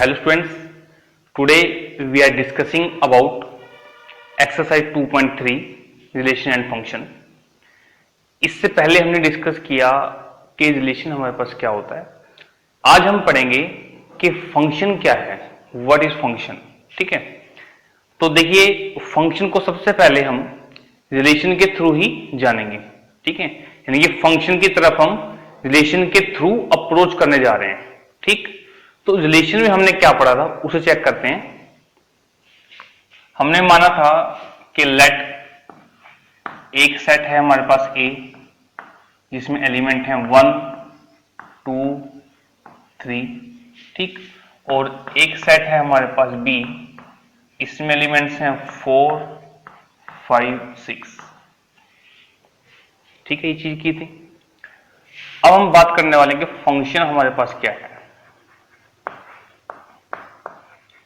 Hello students, today we are discussing about exercise 2.3 relation and function. इससे पहले हमने discuss किया कि रिलेशन हमारे पास क्या होता है. आज हम पढ़ेंगे कि फंक्शन क्या है, व्हाट इज फंक्शन. ठीक है, तो देखिए फंक्शन को सबसे पहले हम रिलेशन के थ्रू ही जानेंगे. ठीक है, यानी कि फंक्शन की तरफ हम रिलेशन के थ्रू अप्रोच करने जा रहे हैं. ठीक, तो रिलेशन में हमने क्या पढ़ा था उसे चेक करते हैं. हमने माना था कि लेट एक सेट है हमारे पास ए जिसमें एलिमेंट हैं 1, 2, 3. ठीक, और एक सेट है हमारे पास बी, इसमें एलिमेंट्स हैं 4, 5, 6. ठीक है, ये चीज की थी. अब हम बात करने वाले हैं कि फंक्शन हमारे पास क्या है.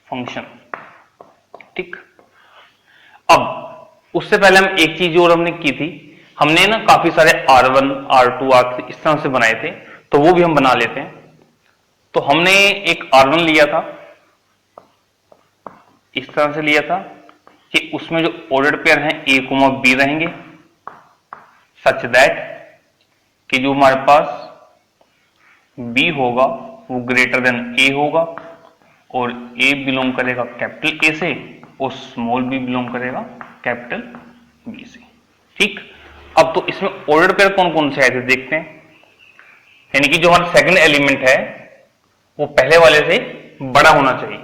फंक्शन, ठीक. अब उससे पहले हम एक चीज और हमने की थी, हमने ना काफी सारे R1, R2, R3 इस तरह से बनाए थे, तो वो भी हम बना लेते हैं. तो हमने एक R1 लिया था, इस तरह से लिया था कि उसमें जो ऑर्डर्ड पेयर हैं A, B रहेंगे, सच दैट कि जो हमारे पास B होगा वो ग्रेटर देन A होगा, और A बिलोंग करेगा कैपिटल A से और स्मॉल b बिलोंग करेगा कैपिटल B से. ठीक, अब तो इसमें ऑर्डर पेयर कौन कौन से आए थे देखते हैं. यानी कि जो हमारा सेकंड एलिमेंट है वो पहले वाले से बड़ा होना चाहिए.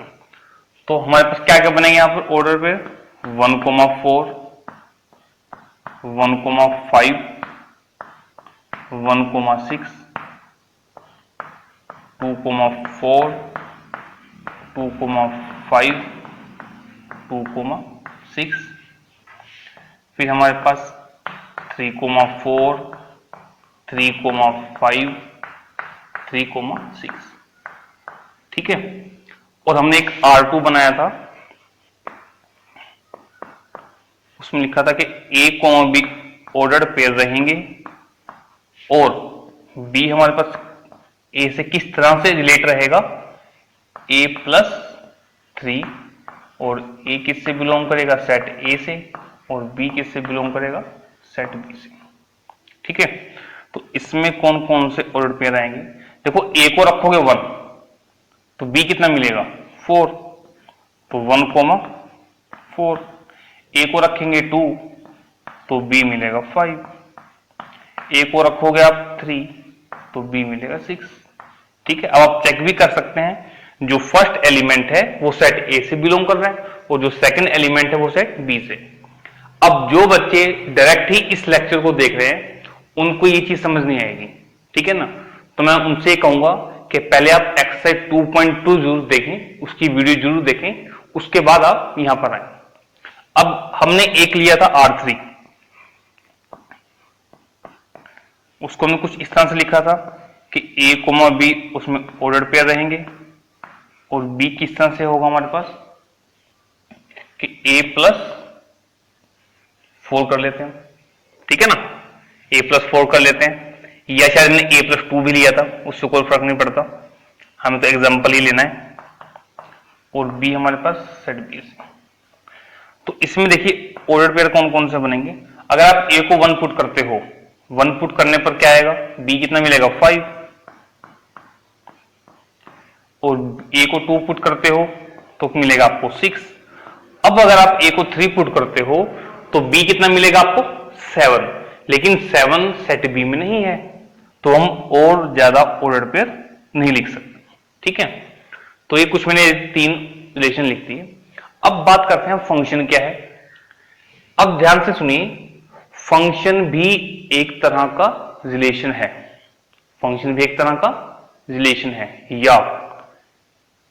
तो हमारे पास क्या क्या बनेंगे यहां पर ऑर्डर पेयर 1, 4, 1, 5, 1, 6, 2, 4, 2, 5, 2, 6. फिर हमारे पास 3, 4, 3, 5, 3, 6. ठीक है, और हमने एक R2 बनाया था, उसमें लिखा था कि A, B ऑर्डर्ड पेयर रहेंगे और B हमारे पास A से किस तरह से रिलेट रहेगा, A+3, और A किससे बिलोंग करेगा, सेट A से, और B किससे बिलोंग करेगा, सेट B से. ठीक है, तो इसमें कौन कौन से ऑर्डर पेयर आएंगे. देखो A को रखोगे 1 तो B कितना मिलेगा 4, तो 1, 4. A को रखेंगे 2 तो B मिलेगा 5. A को रखोगे आप 3 तो B मिलेगा 6. ठीक है, अब आप चेक भी कर सकते हैं, जो फर्स्ट एलिमेंट है वो सेट A से बिलोंग कर रहा है और जो सेकंड एलिमेंट है वो सेट B से. अब जो बच्चे डायरेक्ट ही इस लेक्चर को देख रहे हैं उनको ये चीज समझ नहीं आएगी. ठीक है ना, तो मैं उनसे कहूंगा कि पहले आप एक्सरसाइज 2.2 जरूर देखें, उसकी वीडियो जरूर देखें, उसके बाद आप यहां पर आए. अब हमने एक लिया था R3, उसको हमने कुछ इस तरह से लिखा था कि A, B उसमें ऑर्डर्ड पेयर रहेंगे और B किस तरह से होगा हमारे पास कि A+4 कर लेते हैं. ठीक है ना, A+4 कर लेते हैं, या शायद हमने A+2 भी लिया था, उससे कोई फर्क नहीं पड़ता, हमें तो एग्जांपल ही लेना है. और B हमारे पास सेट B से. तो इसमें देखिए ऑर्डर पेयर कौन कौन से बनेंगे. अगर आप A को 1 पुट करते हो, 1 पुट करने पर क्या आएगा, B कितना मिलेगा 5, और A को 2 पुट करते हो तो मिलेगा आपको 6. अब अगर आप A को 3 पुट करते हो तो B कितना मिलेगा आपको 7, लेकिन 7 सेट B में नहीं है तो हम और ज्यादा ऑर्डर पेयर नहीं लिख सकते. ठीक है, तो ये कुछ मैंने 3 रिलेशन लिख दी है. अब बात करते हैं फंक्शन क्या है. अब ध्यान से सुनिए, फंक्शन भी एक तरह का रिलेशन है. फंक्शन भी एक तरह का रिलेशन है, या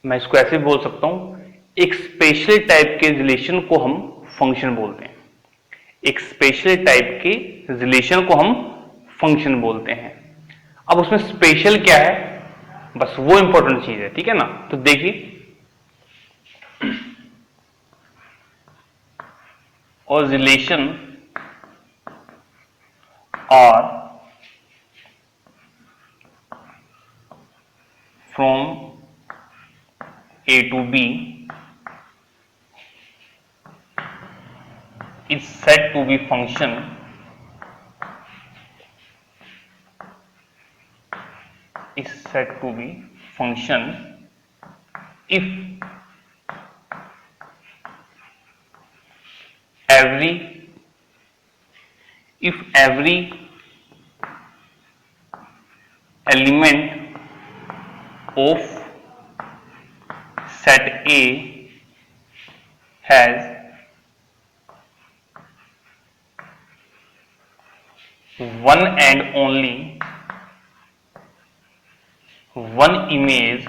मैं इसको ऐसे बोल सकता हूं, एक स्पेशल टाइप के रिलेशन को हम फंक्शन बोलते हैं. एक स्पेशल टाइप के रिलेशन को हम फंक्शन बोलते हैं. अब उसमें स्पेशल क्या है, बस वो इंपॉर्टेंट चीज है. ठीक है ना, तो देखिए, और relation R from A to B is said to be function if every element of set A has one and only one image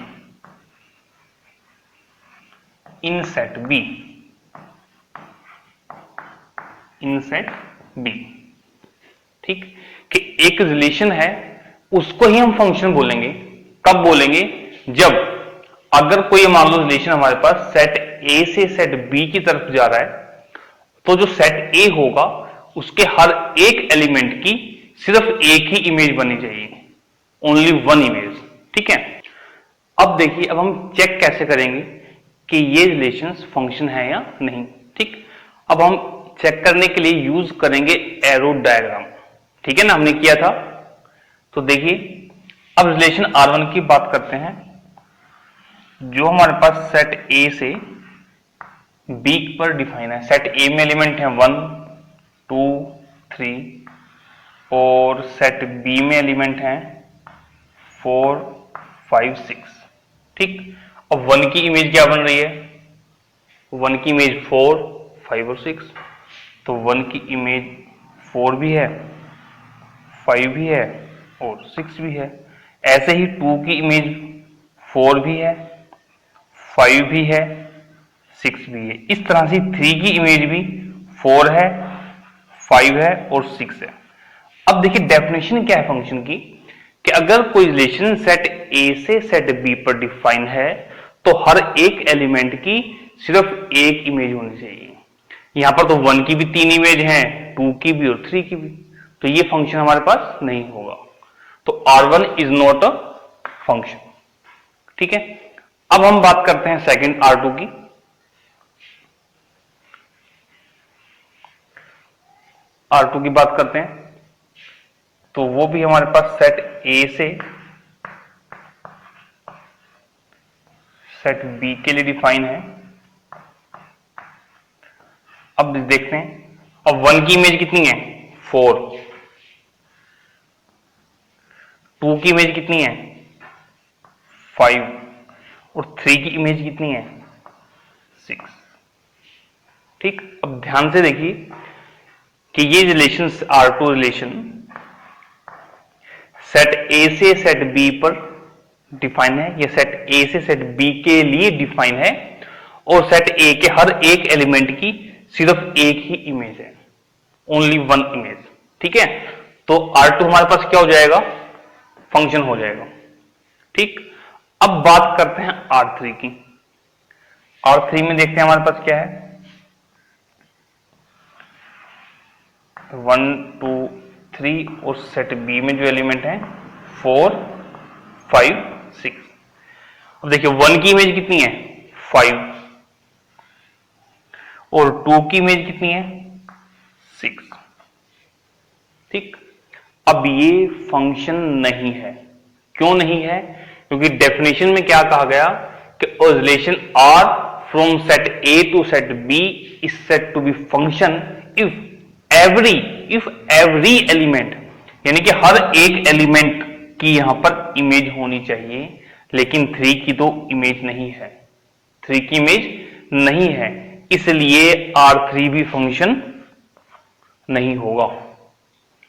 in set B. ठीक, कि एक रिलेशन है उसको ही हम फंक्शन बोलेंगे। कब बोलेंगे? जब अगर कोई मान लो रिलेशन हमारे पास सेट ए से सेट बी की तरफ जा रहा है, तो जो सेट ए होगा उसके हर एक एलिमेंट की सिर्फ एक ही इमेज बनी चाहिए, ओनली वन इमेज। ठीक है, अब देखिए, अब हम चेक कैसे करेंगे कि ये रिलेशंस फंक्शन है या नहीं। ठीक, अब हम चेक करने के लिए यूज करेंगे एरो डायग्राम। ठीक है ना, हमने किया था। तो देखिए, अब रिलेशन R1 की बात करते हैं, जो हमारे पास सेट A से B पर डिफाइन है। सेट A में एलिमेंट है 1 2 3 और सेट B में एलिमेंट है 4 5 6। ठीक, अब 1 की इमेज क्या बन रही है? 1 की इमेज 4 5 और 6, तो 1 की इमेज 4 भी है, 5 भी है और 6 भी है। ऐसे ही 2 की इमेज 4 भी है, 5 भी है, 6 भी है। इस तरह से 3 की इमेज भी 4 है, 5 है और 6 है। अब देखिए डेफिनेशन क्या है फंक्शन की, कि अगर कोई रिलेशन सेट A से सेट B पर डिफाइन है तो हर एक एलिमेंट की सिर्फ एक इमेज होनी चाहिए। यहां पर तो 1 की भी 3 इमेज हैं, 2 की भी और 3 की भी, तो ये फंक्शन हमारे पास नहीं होगा। तो R1 is not a function. ठीक है, अब हम बात करते हैं सेकंड R2 की। R2 की बात करते हैं, तो वो भी हमारे पास सेट A से सेट B के लिए डिफाइन है। अब देखते हैं, अब 1 की इमेज कितनी है? 4। 2 की इमेज कितनी है? 5 और 3 की इमेज कितनी है? 6। ठीक, अब ध्यान से देखिए कि ये relation R2 relation set A से सेट B पर डिफाइन है, ये सेट A से सेट B के लिए डिफाइन है, और सेट A के हर एक एलिमेंट की सिर्फ एक ही इमेज है, ओनली वन इमेज। ठीक है, तो R2 हमारे पास क्या हो जाएगा? फंक्शन हो जाएगा। ठीक, अब बात करते हैं R3 की। R3 में देखते हैं हमारे पास क्या है, 1 2 3 और सेट B में जो एलिमेंट है 4 5 6। अब देखिए 1 की इमेज कितनी है? 5 और 2 की इमेज कितनी है? 6। ठीक, अब ये फंक्शन नहीं है। क्यों नहीं है? क्योंकि डेफिनेशन में क्या कहा गया कि relation R from set A to set B is said to be function if every element, यानी कि हर एक एलिमेंट की यहां पर इमेज होनी चाहिए, लेकिन 3 की तो इमेज नहीं है, 3 की इमेज नहीं है, इसलिए R3 भी फंक्शन नहीं होगा,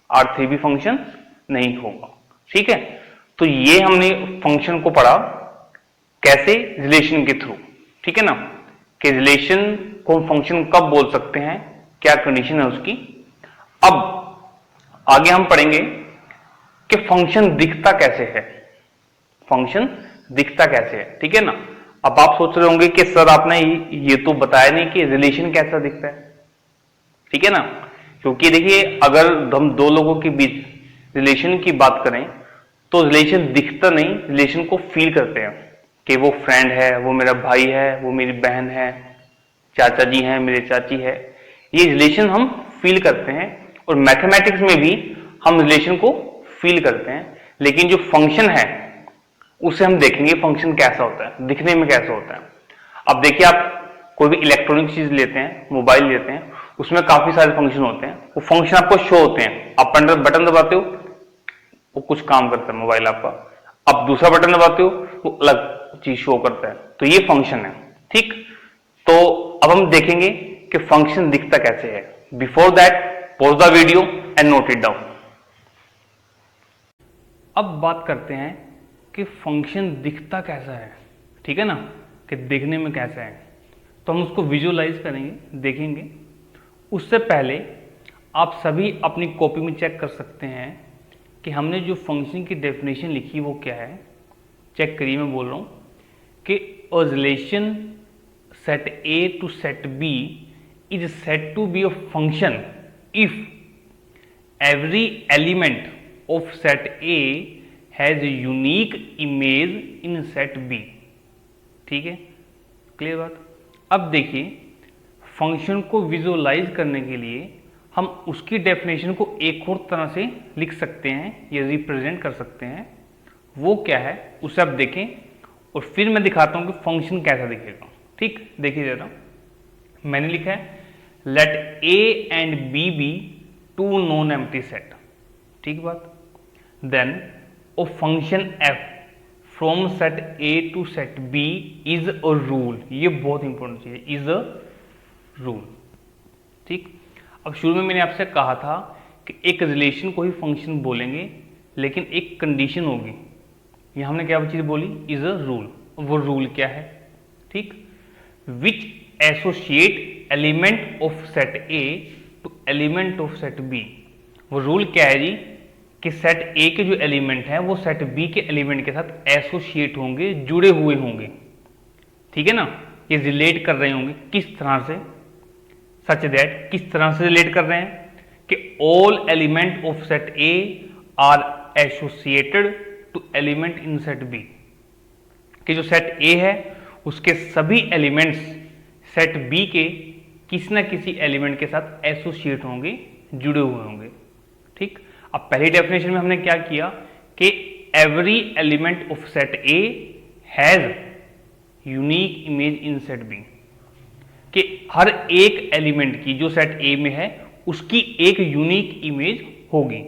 R3 भी फंक्शन नहीं होगा। ठीक है, तो ये हमने फंक्शन को पढ़ा कैसे? रिलेशन के थ्रू। ठीक है ना, कि रिलेशन को हम फंक्शन कब बोल सकते हैं, क्या कंडीशन है उसकी। अब आगे हम पढ़ेंगे कि फंक्शन दिखता कैसे है, फंक्शन दिखता कैसे है। ठीक है ना, अब आप सोच रहे होंगे कि सर आपने ये तो बताया नहीं कि रिलेशन कैसा दिखता है। ठीक है ना, क्योंकि देखिए अगर हम दो लोगों के बीच रिलेशन की बात करें तो रिलेशन दिखता नहीं, रिलेशन को फील करते हैं। कि वो फ्रेंड है, वो मेरा भाई है, वो मेरी बहन है, चाचा जी हैं, मेरे चाची है। ये रिलेशन हम फील करते हैं और मैथमेटिक्स में भी हम रिलेशन को फील करते हैं। लेकिन जो फंक्शन है उसे हम देखेंगे फंक्शन कैसा होता है, दिखने में कैसा होता है। अब देखिए, आप कोई भी इलेक्ट्रॉनिक चीज लेते हैं, मोबाइल लेते हैं, उसमें काफी सारे फंक्शन होते हैं। वो फंक्शन आपको शो होते हैं। आप बटन दबाते हो, वो कुछ काम करता है मोबाइल आपका। आप दूसरा बटन दबाते हो, वो अलग चीज शो करता है। तो ये फंक्शन है, ठीक। तो अब हम देखेंगे कि फंक्शन दिखता कैसे है। Before that, pause the video and note it down. अब बात करते हैं कि फंक्शन दिखता कैसा है, ठीक है ना, कि देखने में कैसा है। तो हम उसको विजुअलाइज करेंगे, देखेंगे। उससे पहले आप सभी अपनी कॉपी में चेक कर सकते हैं कि हमने जो फंक्शन की डेफिनेशन लिखी वो क्या है। चेक करिए, मैं बोल रहा हूँ कि a relation set A to set B is set to be a function if every element of set A has a unique image in set B। ठीक है, क्लियर बात। अब देखिए, फंक्शन को विजुअलाइज करने के लिए हम उसकी डेफिनेशन को एक और तरह से लिख सकते हैं या रिप्रेजेंट कर सकते हैं। वो क्या है उसे आप देखें और फिर मैं दिखाता हूं कि फंक्शन कैसा दिखेगा। ठीक, देखिए जरा, मैंने लिखा है let A and B be two non empty set. ठीक बात। Then a function f from set A to set B is a rule। ये बहुत इंपॉर्टेंट चीज है, is a rule। ठीक, अब शुरू में मैंने आपसे कहा था कि एक रिलेशन को ही फंक्शन बोलेंगे, लेकिन एक कंडीशन होगी। यहां हमने क्या चीज बोली, is a rule। वो रूल क्या है, ठीक, which associate element of set A to element of set B। वो रूल क्या है जी, कि सेट ए के जो एलिमेंट हैं वो सेट बी के एलिमेंट के साथ एसोसिएट होंगे, जुड़े हुए होंगे। ठीक है ना, ये रिलेट कर रहे होंगे। किस तरह से, सच दैट, किस तरह से रिलेट कर रहे हैं कि all element of set A are associated to element in set B. कि जो सेट ए है उसके सभी एलिमेंट्स सेट बी के किसी ना किसी एलिमेंट के साथ एसोसिएट होंगे, जुड़े हुए होंगे। ठीक, अब पहली डेफिनेशन में हमने क्या किया कि every element of set A has unique image in set B. कि हर एक एलिमेंट की जो सेट ए में है उसकी एक यूनिक इमेज होगी।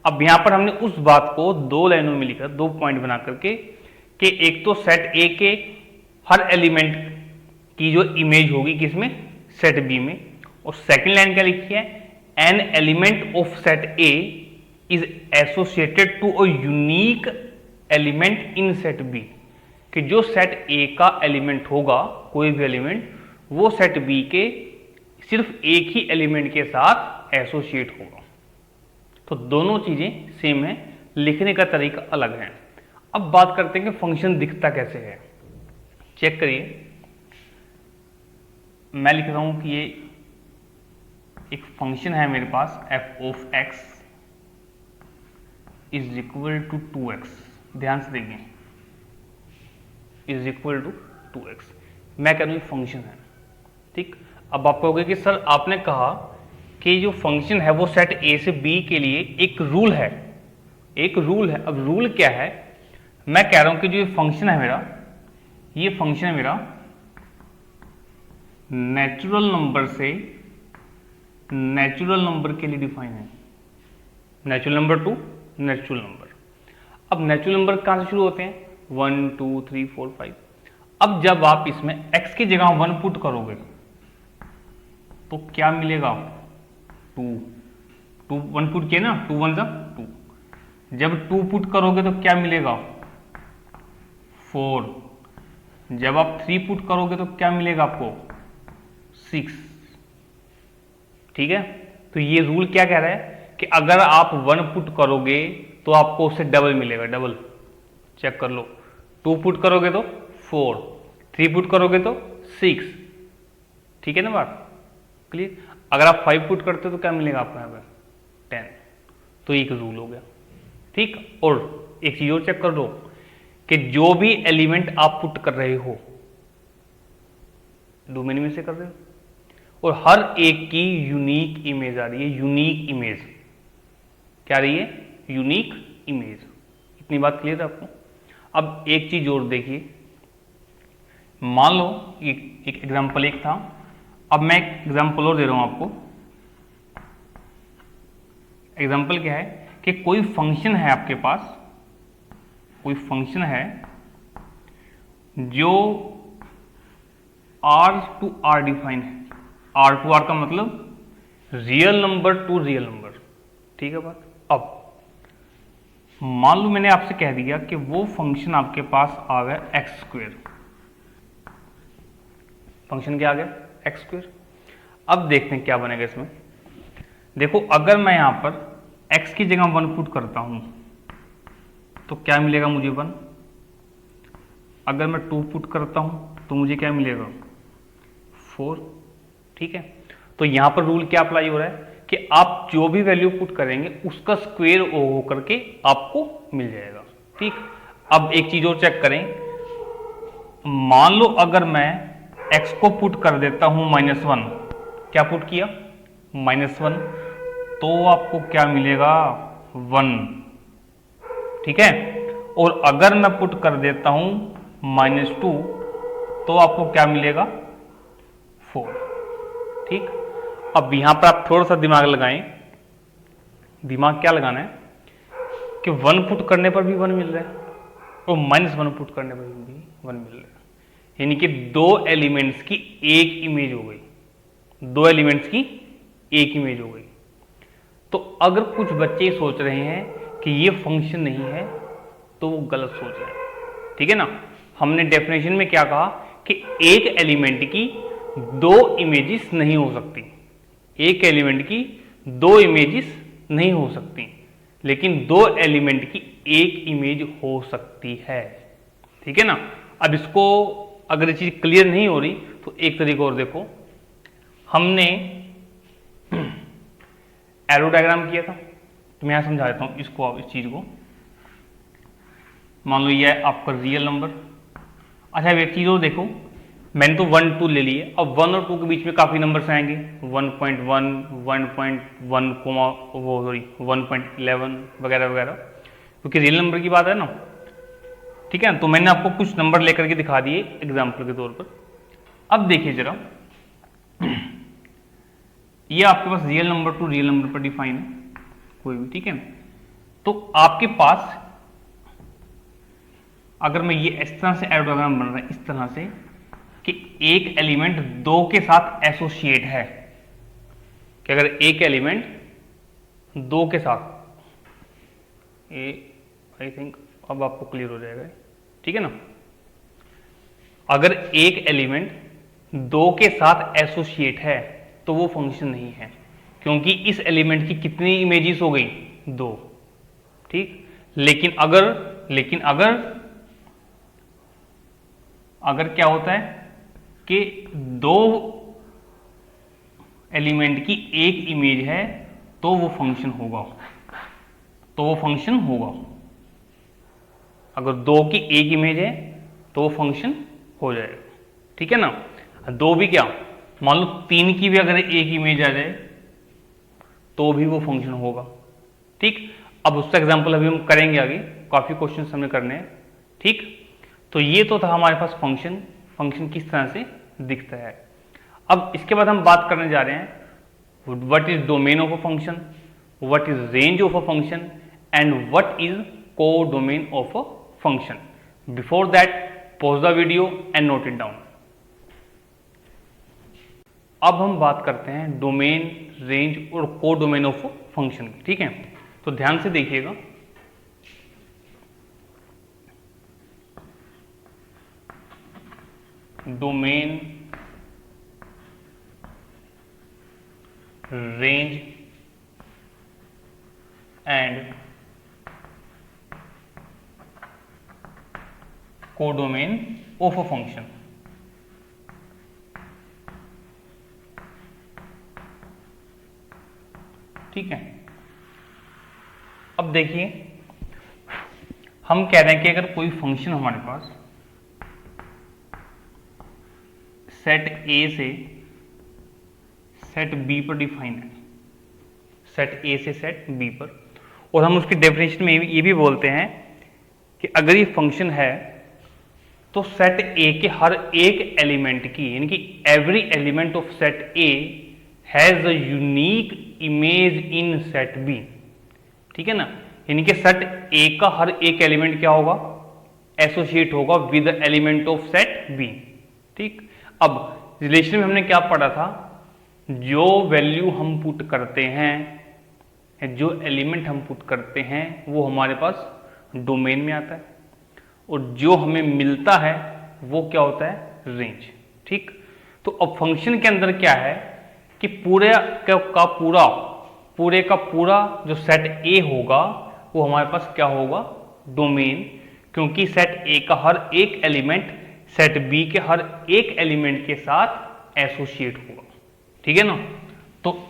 अब यहां पर हमने उस बात को दो लाइनों में लिखा, दो पॉइंट बना करके, कि एक तो सेट ए के हर एलिमेंट की जो इमेज होगी किसमें, सेट बी में। और सेकेंड लाइन क्या लिखी है, an element of set A is associated to a unique element in set B। कि जो सेट A का एलिमेंट होगा, कोई भी एलिमेंट, वो सेट B के सिर्फ एक ही एलिमेंट के साथ एसोसिएट होगा। तो दोनों चीजें सेम है, लिखने का तरीका अलग है। अब बात करते हैं कि फंक्शन दिखता कैसे है। चेक करिए, मैं लिख रहा हूं कि ये एक फंक्शन है मेरे पास, f of x is equal to 2x। ध्यान से देखिए, इज इक्वल टू 2x। मैं कह रहा हूं फंक्शन है। ठीक, अब आप कहोगे कि सर आपने कहा कि जो फंक्शन है वो सेट ए से बी के लिए एक रूल है, एक रूल है। अब रूल क्या है, मैं कह रहा हूं कि जो ये फंक्शन है मेरा, ये फंक्शन है मेरा नेचुरल नंबर से नेचुरल नंबर के लिए डिफाइन है। Natural number two natural number. अब नेचुरल नंबर कहां से शुरू होते हैं, 1 2 3 4 5। अब जब आप इसमें x की जगह 1 पुट करोगे तो क्या मिलेगा, 2। 1 पुट किए ना, 2 1 2। जब 2 पुट करोगे तो क्या मिलेगा, 4। जब आप 3 पुट करोगे तो क्या मिलेगा आपको, 6। ठीक है, तो ये रूल क्या कह रहा है कि अगर आप 1 पुट करोगे तो आपको उससे डबल मिलेगा, डबल। चेक कर लो, 2 पुट करोगे तो 4, 3 पुट करोगे तो 6। ठीक है ना बात, क्लियर। अगर आप 5 पुट करते हो तो क्या मिलेगा आपको यहाँ पे, 10। तो एक रूल हो गया। ठीक, और एक चीज और चेक कर लो कि जो भी एलिमेंट आप पुट कर रहे हो डोमेन में से कर रहे हो और हर एक की यूनिक इमेज आ रही है। यूनिक इमेज क्या रही है? Unique image. इतनी बात क्लियर है आपको? अब एक चीज और देखिए, मान लो एक एग्जांपल एक था, अब मैं एक एग्जांपल और दे रहा हूं आपको। एग्जांपल क्या है कि कोई फंक्शन है आपके पास, कोई फंक्शन है जो R टू R डिफाइन है। R टू R का मतलब real number to real number, ठीक है बात। अब मान लो मैंने आपसे कह दिया कि वो फंक्शन आपके पास आ गया एक्स स्क्वेयर। फंक्शन क्या आ गया? X square. अब देखते हैं क्या बनेगा इसमें। देखो, अगर मैं यहां पर x की जगह 1 पुट करता हूं तो क्या मिलेगा मुझे? 1। अगर मैं 2 पुट करता हूं तो मुझे क्या मिलेगा? 4। ठीक है, तो यहां पर रूल क्या अप्लाई हो रहा है कि आप जो भी वैल्यू पुट करेंगे उसका स्क्वायर हो करके आपको मिल जाएगा। ठीक, अब एक चीज और चेक करें। मान लो अगर मैं x को पुट कर देता हूं -1, क्या पुट किया? -1, तो आपको क्या मिलेगा? 1। ठीक है, और अगर मैं पुट कर देता हूं -2 तो आपको क्या मिलेगा? 4। ठीक, अब यहां पर आप थोड़ा सा दिमाग लगाएं। दिमाग क्या लगाना है कि 1 पुट करने पर भी 1 मिल रहा है और -1 पुट करने पर भी 1 मिल रहा है, यानी कि दो एलिमेंट्स की एक इमेज हो गई। दो एलिमेंट्स की एक इमेज हो गई। तो अगर कुछ बच्चे सोच रहे हैं कि ये फंक्शन नहीं है तो वो गलत सोच रहे हैं। ठीक है ना, हमने डेफिनेशन में क्या कहा कि एक एलिमेंट की दो इमेजेस नहीं हो सकती। एक एलिमेंट की दो इमेजेस नहीं हो सकती, लेकिन दो एलिमेंट की एक इमेज हो सकती है। ठीक है ना, अब इसको अगर ये चीज क्लियर नहीं हो रही तो एक तरीका और देखो। हमने एरो डायग्राम किया था, तो मैं यहां समझा देता हूं इसको। आप इस चीज को मान लो ये है आपका रियल नंबर। अच्छा, एक चीज और देखो, मैंने तो 1 2 ले लिए। अब 1 और 2 के बीच में काफी नंबर्स आएंगे, 1.1 1.1 वो सॉरी 1.11 वगैरह वगैरह, क्योंकि रियल नंबर की बात है ना। ठीक है, तो मैंने आपको कुछ नंबर लेकर के दिखा दिए एग्जाम्पल के तौर पर। अब देखिए जरा, ये आपके पास real number to real number पर डिफाइन है कोई भी। ठीक है, तो आपके पास अगर मैं ये इस तरह से एरो डायग्राम बन रहा है, इस तरह से कि एक एलिमेंट 2 के साथ एसोसिएट है, कि अगर एक एलिमेंट 2 के साथ, आई थिंक अब आपको क्लियर हो जाएगा। ठीक है ना, अगर एक एलिमेंट 2 के साथ एसोसिएट है तो वो फंक्शन नहीं है, क्योंकि इस एलिमेंट की कितनी इमेजेस हो गई? 2। ठीक, लेकिन अगर क्या होता है कि दो एलिमेंट की एक इमेज है तो वो फंक्शन होगा। अगर 2 की एक इमेज है तो वो फंक्शन हो जाएगा। ठीक है ना, 2 भी क्या, मान लो 3 की भी अगर एक इमेज आ जाए तो भी वो फंक्शन होगा। ठीक, अब उसका एग्जांपल अभी हम करेंगे आगे, काफी क्वेश्चन हमने करने हैं। ठीक, तो ये तो था हमारे पास फंक्शन किस तरह से दिखता है। अब इसके बाद हम बात करने जा रहे हैं what is domain of a function, what is range of a function and what is codomain of a function. Before that pause the video and note it down. अब हम बात करते हैं डोमेन, रेंज और कोडोमेन ऑफ फंक्शन की। ठीक है, तो ध्यान से देखिएगा। Domain, range and codomain of a function. ठीक है, अब देखिए हम कह रहे हैं कि अगर कोई फंक्शन हमारे पास सेट ए से सेट बी पर डिफाइन है, सेट ए से सेट बी पर, और हम उसकी डेफिनेशन में ये भी बोलते हैं कि अगर ये फंक्शन है तो सेट ए के हर एक एलिमेंट की, यानी कि every element of set A has a unique image in set B. ठीक है ना, यानी कि सेट ए का हर एक एलिमेंट क्या होगा, एसोसिएट होगा with element of set B. ठीक, अब रिलेशन में हमने क्या पढ़ा था, जो वैल्यू हम पुट करते हैं, जो एलिमेंट हम पुट करते हैं वो हमारे पास डोमेन में आता है, और जो हमें मिलता है वो क्या होता है, रेंज। ठीक, तो अब फंक्शन के अंदर क्या है कि पूरे का पूरा जो सेट ए होगा वो हमारे पास क्या होगा, डोमेन, क्योंकि सेट ए का हर एक एलिमेंट सेट बी के हर एक एलिमेंट के साथ एसोसिएट होगा। ठीक है ना, तो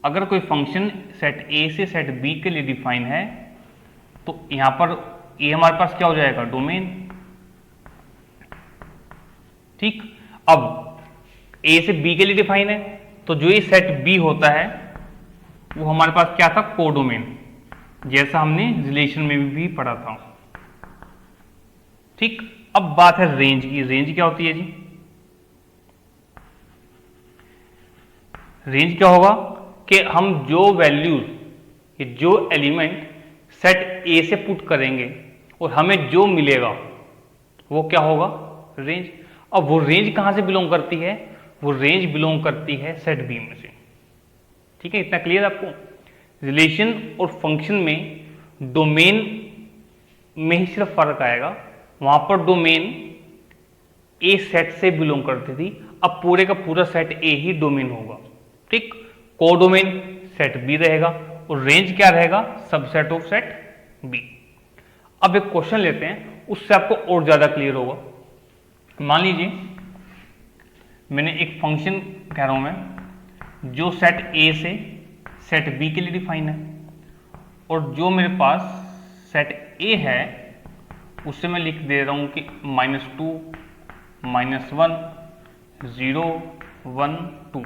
अगर कोई फंक्शन सेट ए से सेट बी के लिए डिफाइन है तो यहां पर ए हमारे पास क्या हो जाएगा, डोमेन। ठीक, अब ए से बी के लिए डिफाइन है तो जो ये सेट बी होता है वो हमारे पास क्या था, कोडोमेन, जैसा हमने रिलेशन में भी पढ़ा था। ठीक, अब बात है रेंज की। रेंज क्या होती है जी, रेंज क्या होगा कि हम जो वैल्यूज, जो एलिमेंट सेट ए से पुट करेंगे और हमें जो मिलेगा वो क्या होगा, रेंज। अब वो रेंज कहां से बिलोंग करती है, वो रेंज बिलोंग करती है सेट बी में से। ठीक है, इतना क्लियर आपको। रिलेशन और फंक्शन में डोमेन में ही सिर्फ फर्क आएगा, वहां पर डोमेन ए सेट से बिलोंग करती थी, अब पूरे का पूरा सेट ए ही डोमेन होगा। ठीक, कोडोमेन सेट बी रहेगा और रेंज क्या रहेगा, सबसेट ऑफ सेट बी। अब एक क्वेश्चन लेते हैं, उससे आपको और ज्यादा क्लियर होगा। मान लीजिए मैंने एक फंक्शन कह रहा हूं मैं, जो सेट ए से सेट बी के लिए डिफाइन है, और जो मेरे पास सेट ए है उससे मैं लिख दे रहा हूं कि -2 -1 0 1 2।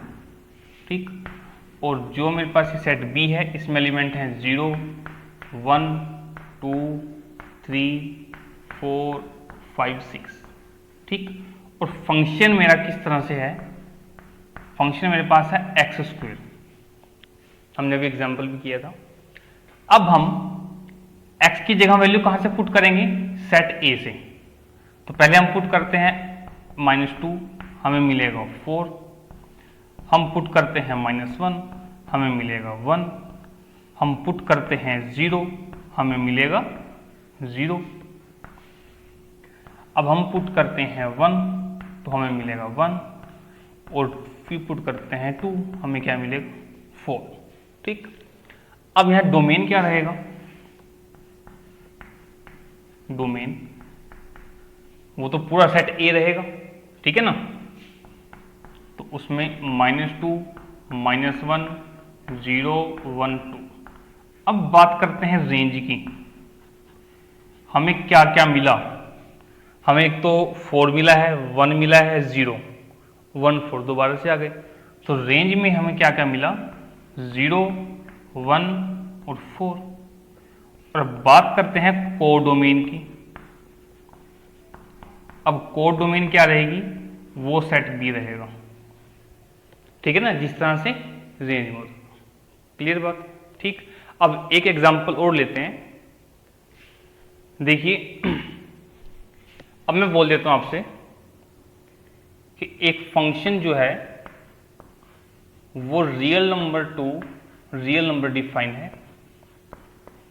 ठीक, और जो मेरे पास ये सेट बी है इसमें एलिमेंट हैं 0 1 2 3 4 5 6। ठीक, और फंक्शन मेरा किस तरह से है, फंक्शन मेरे पास है x², हमने अभी एग्जांपल भी किया था। अब हम x की जगह वैल्यू कहां से पुट करेंगे, सेट a से। तो पहले हम पुट करते हैं -2, हमें मिलेगा 4, हम पुट करते हैं -1, हमें मिलेगा 1, हम पुट करते हैं 0, हमें मिलेगा 0, अब हम पुट करते हैं 1 तो हमें मिलेगा 1, और फिर पुट करते हैं 2, हमें क्या मिलेगा 4। ठीक, अब यहां डोमेन क्या रहेगा, डोमेन वो तो पूरा सेट ए रहेगा। ठीक है ना, तो उसमें -2 -1 0 1 2। अब बात करते हैं रेंज की, हमें क्या क्या मिला, हमें एक तो 4 मिला है, 1 मिला है, 0 1 4 दोबारा से आ गए, तो रेंज में हमें क्या क्या मिला, 0 1 और 4। और अब बात करते हैं कोडोमेन की। अब कोडोमेन क्या रहेगी, वो सेट बी रहेगा। ठीक है ना, जिस तरह से रेंज में। क्लियर बात। ठीक, अब एक एग्जांपल और लेते हैं। देखिए अब मैं बोल देता हूं आपसे कि एक फंक्शन जो है वो real number to real number define है,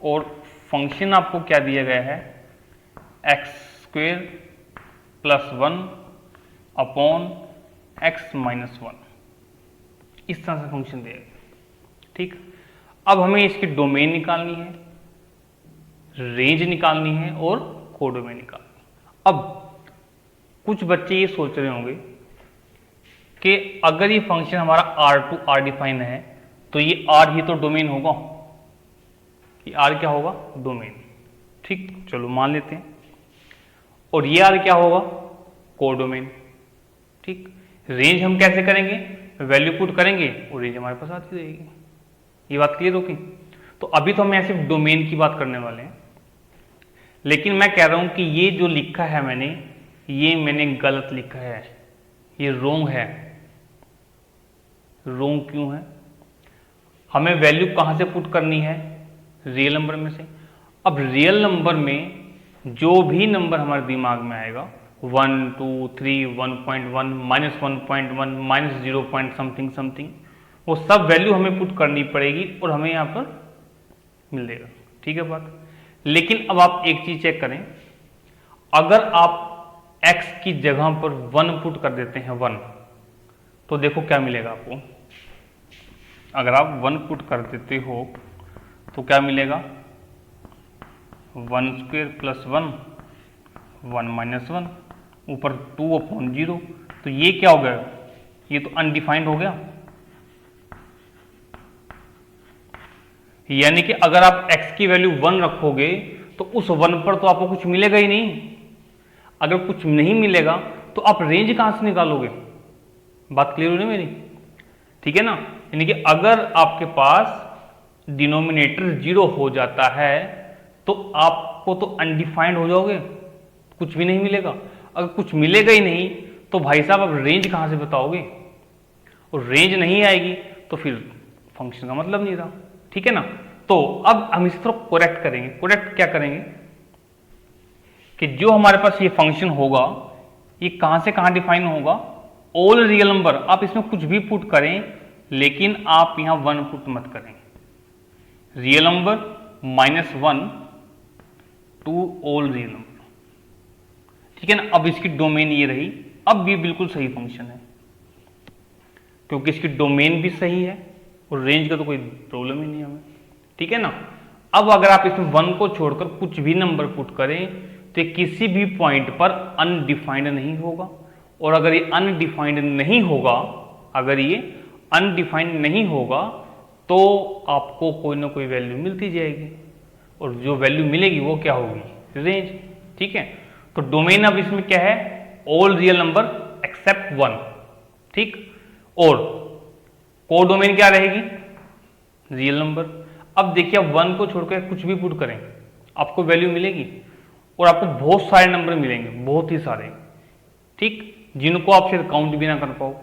और फंक्शन आपको क्या दिया गया है, x² + 1 अपॉन x - 1, इस तरह से फंक्शन दिया गया। ठीक, अब हमें इसकी डोमेन निकालनी है, रेंज निकालनी है और कोडोमेन निकालनी है। अब कुछ बच्चे ये सोच रहे होंगे कि अगर ये फंक्शन हमारा R डिफाइन है तो ये R ही तो डोमेन होगा, ये R क्या होगा, डोमेन। ठीक, चलो मान लेते हैं। और ये आर क्या होगा, कोडोमेन। ठीक, रेंज हम कैसे करेंगे, वैल्यू पुट करेंगे और रेंज हमारे पास आती रहेगी। ये बात क्लियर होगी। तो अभी तो हम सिर्फ डोमेन की बात करने वाले हैं, लेकिन मैं कह रहा हूं कि ये जो लिखा है ये मैंने गलत लिखा है, ये रोंग है। रोंग क्यों है, हमें वैल्यू कहां से पुट करनी है, रियल नंबर में से। अब रियल नंबर में जो भी नंबर हमारे दिमाग में आएगा 1 2 3 1.1 -1.1 -0 पॉइंट समथिंग समथिंग, वो सब वैल्यू हमें पुट करनी पड़ेगी और हमें यहाँ पर मिल देगा। ठीक है बात। लेकिन अब आप एक चीज चेक करें, अगर आप x की जगह पर 1 पुट कर देते हैं 1, तो देखो क्या मिलेगा आपको। अगर आप 1 पुट कर देते हो तो क्या मिलेगा, 1² + 1 1 - 1 ऊपर 2/0। तो ये क्या हो गया, ये तो अनडिफाइंड हो गया। यानी कि अगर आप x की वैल्यू 1 रखोगे तो उस 1 पर तो आपको कुछ मिलेगा ही नहीं। अगर कुछ नहीं मिलेगा तो आप रेंज कहां से निकालोगे। बात क्लियर हो रही मेरी, ठीक है ना। यानी कि अगर आपके पास डिनोमिनेटर 0 हो जाता है तो आपको तो अनडिफाइंड हो जाओगे, कुछ भी नहीं मिलेगा। अगर कुछ मिलेगा ही नहीं तो भाई साहब आप रेंज कहां से बताओगे, और रेंज नहीं आएगी तो फिर फंक्शन का मतलब नहीं रहा। ठीक है ना। तो अब हम इस तरह करेक्ट करेंगे। करेक्ट क्या करेंगे कि जो हमारे पास ये फंक्शन होगा ये कहां से कहां डिफाइन होगा, ऑल रियल नंबर। आप इसमें कुछ भी पुट करें लेकिन आप यहां 1 पुट मत करें। Real number -1 to all real number. ठीक है ना। अब इसकी डोमेन ये रही, अब ये बिल्कुल सही फंक्शन है क्योंकि इसकी डोमेन भी सही है और रेंज का तो कोई प्रॉब्लम ही नहीं हमें। ठीक है ना। अब अगर आप इसमें 1 को छोड़कर कुछ भी नंबर पुट करें तो ये किसी भी पॉइंट पर अनडिफाइंड नहीं होगा, और अगर ये अनडिफाइंड नहीं होगा, अगर ये अनडिफाइंड नहीं होगा तो आपको कोई ना कोई वैल्यू मिलती जाएगी, और जो वैल्यू मिलेगी वो क्या होगी, रेंज। ठीक है। तो डोमेन अब इसमें क्या है, ऑल रियल नंबर एक्सेप्ट 1। ठीक। और कोडोमेन क्या रहेगी, रियल नंबर। अब देखिए आप 1 को छोड़कर कुछ भी पुट करें आपको वैल्यू मिलेगी, और आपको बहुत सारे नंबर मिलेंगे, बहुत ही सारे। ठीक, जिनको आप फिर काउंट भी ना कर पाओ।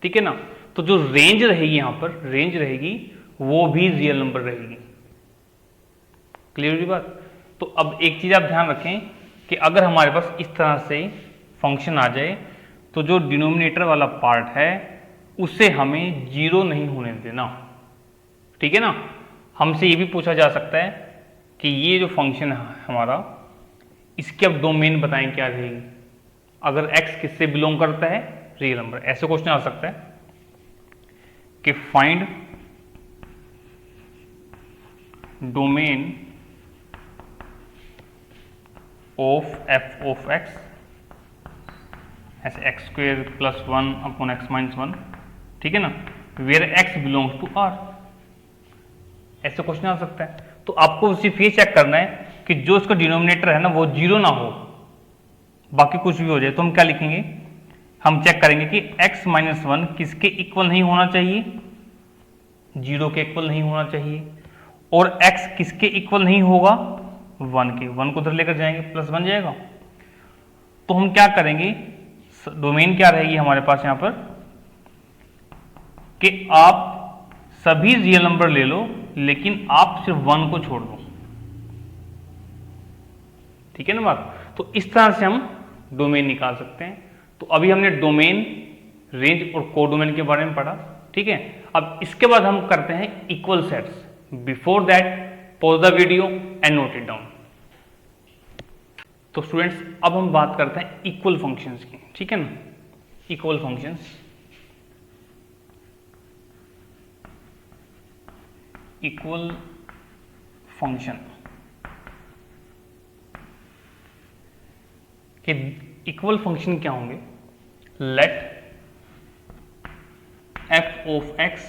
ठीक है ना। तो जो रेंज रहेगी यहां पर, रेंज रहेगी वो भी रियल नंबर रहेगी। क्लियर हुई बात। तो अब एक चीज आप ध्यान रखें कि अगर हमारे पास इस तरह से फंक्शन आ जाए तो जो डिनोमिनेटर वाला पार्ट है उसे हमें 0 नहीं होने देना। ठीक है ना। हमसे ये भी पूछा जा सकता है कि ये जो फंक्शन है हमारा, इसकी अब डोमेन बताएं क्या रहेगी। अगर x किससे बिलोंग करता है, रियल नंबर। ऐसे क्वेश्चन आ सकता है कि find domain of f of x, ऐसे x² + 1/x - 1। ठीक है ना, where x belongs to r। ऐसे क्वेश्चन आ सकता है। तो आपको सिर्फ ये चेक करना है कि जो इसका डिनोमिनेटर है ना वो 0 ना हो, बाकी कुछ भी हो जाए। तो हम क्या लिखेंगे, हम चेक करेंगे कि x - 1 किसके इक्वल नहीं होना चाहिए, 0 के इक्वल नहीं होना चाहिए, और x किसके इक्वल नहीं होगा, 1 के। 1 को उधर लेकर जाएंगे, प्लस बन जाएगा। तो हम क्या करेंगे, डोमेन क्या रहेगी हमारे पास यहां पर कि आप सभी रियल नंबर ले लो लेकिन आप सिर्फ 1 को छोड़ दो। ठीक है ना बात। तो इस तरह से हम डोमेन निकाल सकते हैं। तो अभी हमने डोमेन, रेंज और कोडोमेन के बारे में पढ़ा। ठीक है। अब इसके बाद हम करते हैं equal sets. Before that pause the video and note it down. तो स्टूडेंट्स अब हम बात करते हैं इक्वल फंक्शंस की। ठीक है ना। इक्वल फंक्शंस, इक्वल फंक्शन के इक्वल फंक्शन क्या होंगे, let f of x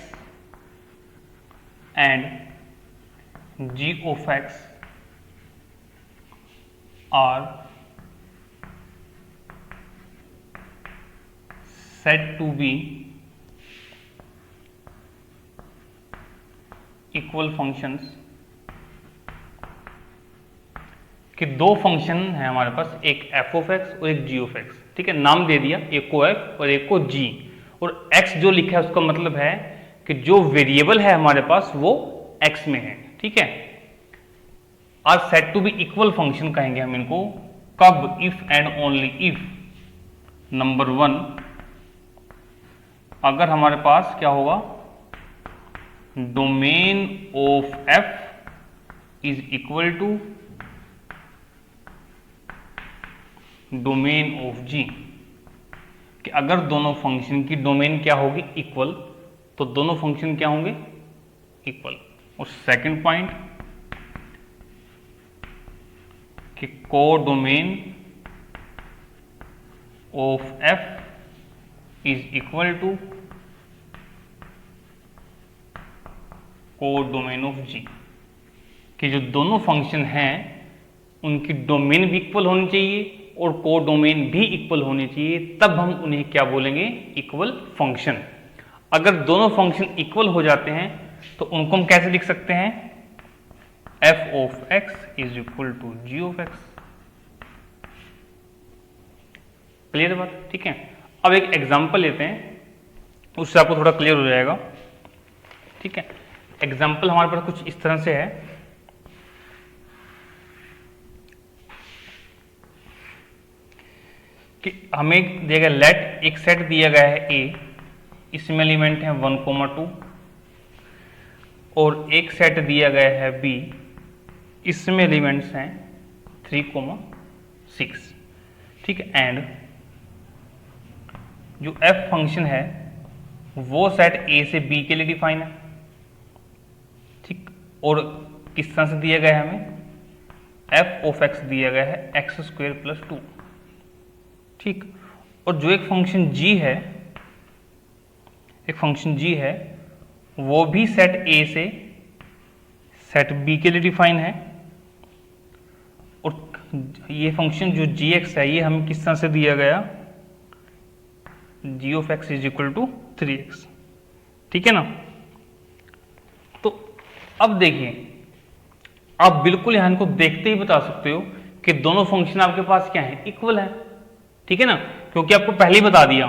and g of x are set to be equal functions, कि दो फंक्शन है हमारे पास, एक एफ ऑफ एक्स और एक जी ऑफ एक्स, ठीक है, नाम दे दिया, एक को एफ और एक को जी, और एक्स जो लिखा है उसका मतलब है कि जो वेरिएबल है हमारे पास वो एक्स में है, ठीक है। R set to be equal function कहेंगे हम इनको कब, if and only if number one, अगर हमारे पास क्या होगा, domain of F is equal to domain of G, कि अगर दोनों फंक्शन की डोमेन क्या होगी, इक्वल, तो दोनों फंक्शन क्या होंगे, इक्वल। और सेकंड पॉइंट कि codomain of F is equal to codomain of G, कि जो दोनों फंक्शन हैं उनकी डोमेन भी इक्वल होनी चाहिए और को डोमेन भी इक्वल होनी चाहिए, तब हम उन्हें क्या बोलेंगे, इक्वल फंक्शन। अगर दोनों फंक्शन इक्वल हो जाते हैं तो उनको हम कैसे लिख सकते हैं, F of X is equal to G of X. Clear बात, ठीक है। अब एक एग्जांपल लेते हैं, उससे आपको थोड़ा क्लियर हो जाएगा, ठीक है। एग्जांपल हमारे पास कुछ इस तरह से है कि हमें दिया गया लेट, एक सेट दिया गया है ए, इसमें एलिमेंट है 1, 2 और एक सेट दिया गया है बी, इसमें एलिमेंट्स हैं 3, 6, ठीक है। एंड जो एफ फंक्शन है वो सेट ए से बी के लिए डिफाइन है, ठीक, और किस तरह से दिया गया है, हमें एफ ऑफ एक्स दिया गया है x² + 2, ठीक। और जो एक फंक्शन g है, एक फंक्शन g है, वो भी सेट A से सेट B के लिए डिफाइन है, और ये फंक्शन जो gx है ये हमें किस तरह से दिया गया, g of x is equal to 3x, ठीक है ना। तो अब देखिए, आप बिल्कुल यहां इनको देखते ही बता सकते हो कि दोनों फंक्शन आपके पास क्या है, इक्वल है, ठीक है ना, क्योंकि आपको पहले ही बता दिया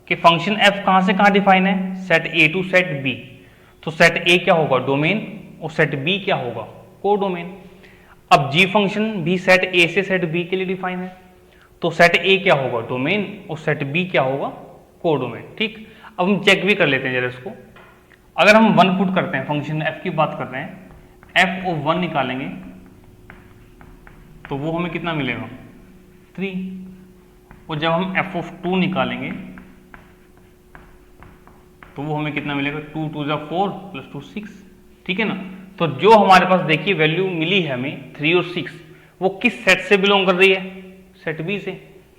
कि फंक्शन f कहां से कहां डिफाइन है, set A to set B, तो सेट A क्या होगा, डोमेन, और सेट B क्या होगा, को डोमेन। अब g फंक्शन भी सेट A से सेट B के लिए डिफाइन है, तो सेट A क्या होगा, डोमेन, और सेट B क्या होगा, को डोमेन, ठीक। अब हम चेक भी कर लेते हैं जरा इसको, अगर हम 1 पुट करते हैं, फंक्शन f की बात कर रहे हैं, f ऑफ 1 निकालेंगे तो वो हमें कितना मिलेगा, 3, और जब हम f ऑफ 2 निकालेंगे तो वो हमें कितना मिलेगा, 2 2 = 4 + 2 6, ठीक है ना। तो जो हमारे पास देखिए वैल्यू मिली है हमें 3 और 6, वो किस सेट से बिलोंग कर रही है, सेट बी से,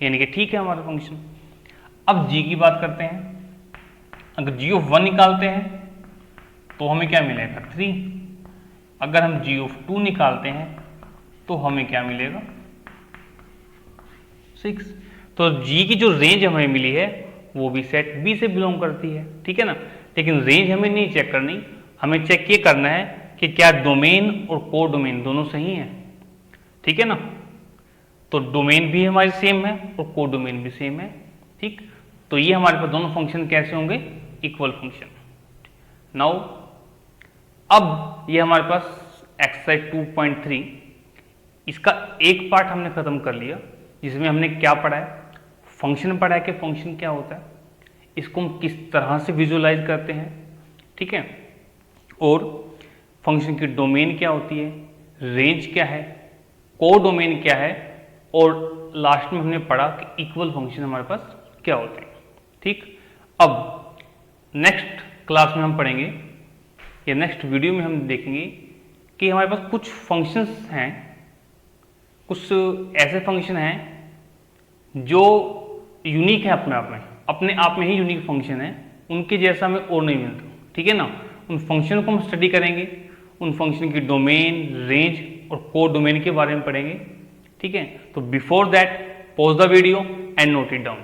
यानी कि ठीक है हमारा फंक्शन। अब g की बात करते हैं, अगर g ऑफ 1 निकालते हैं तो हमें क्या मिलेगा, 3, अगर हम g ऑफ 2 निकालते हैं तो हमें क्या मिलेगा, 6। तो g की जो रेंज हमें मिली है वो भी सेट बी से बिलोंग करती है, ठीक है ना। लेकिन रेंज हमें नहीं चेक करनी, हमें चेक ये करना है कि क्या डोमेन और को डोमेन दोनों सही हैं, ठीक है ना। तो डोमेन भी हमारी सेम है और को डोमेन भी सेम है, ठीक। तो ये हमारे पास दोनों फंक्शन कैसे होंगे, इक्वल फंक्शन। नाउ अब ये हमारे पास एक्सरसाइज 2.3, इसका एक पार्ट हमने खत्म कर लिया, जिसमें हमने क्या पढ़ा है, फंक्शन पढ़ा है कि फंक्शन क्या होता है, इसको हम किस तरह से विजुअलाइज करते हैं, ठीक है, और फंक्शन की डोमेन क्या होती है, रेंज क्या है, को डोमेन क्या है, और लास्ट में हमने पढ़ा कि इक्वल फंक्शन हमारे पास क्या होते हैं, ठीक। अब नेक्स्ट क्लास में हम पढ़ेंगे, या नेक्स्ट वीडियो में हम देखेंगे कि हमारे पास कुछ फंक्शंस हैं, कुछ ऐसे फंक्शन हैं जो यूनिक है अपने आप में ही यूनिक फंक्शन है, उनके जैसा हमें और नहीं मिलता, ठीक है ना। उन फंक्शन को हम स्टडी करेंगे, उन फंक्शन की डोमेन, रेंज और को डोमेन के बारे में पढ़ेंगे, ठीक है, तो before that pause the video and note it down.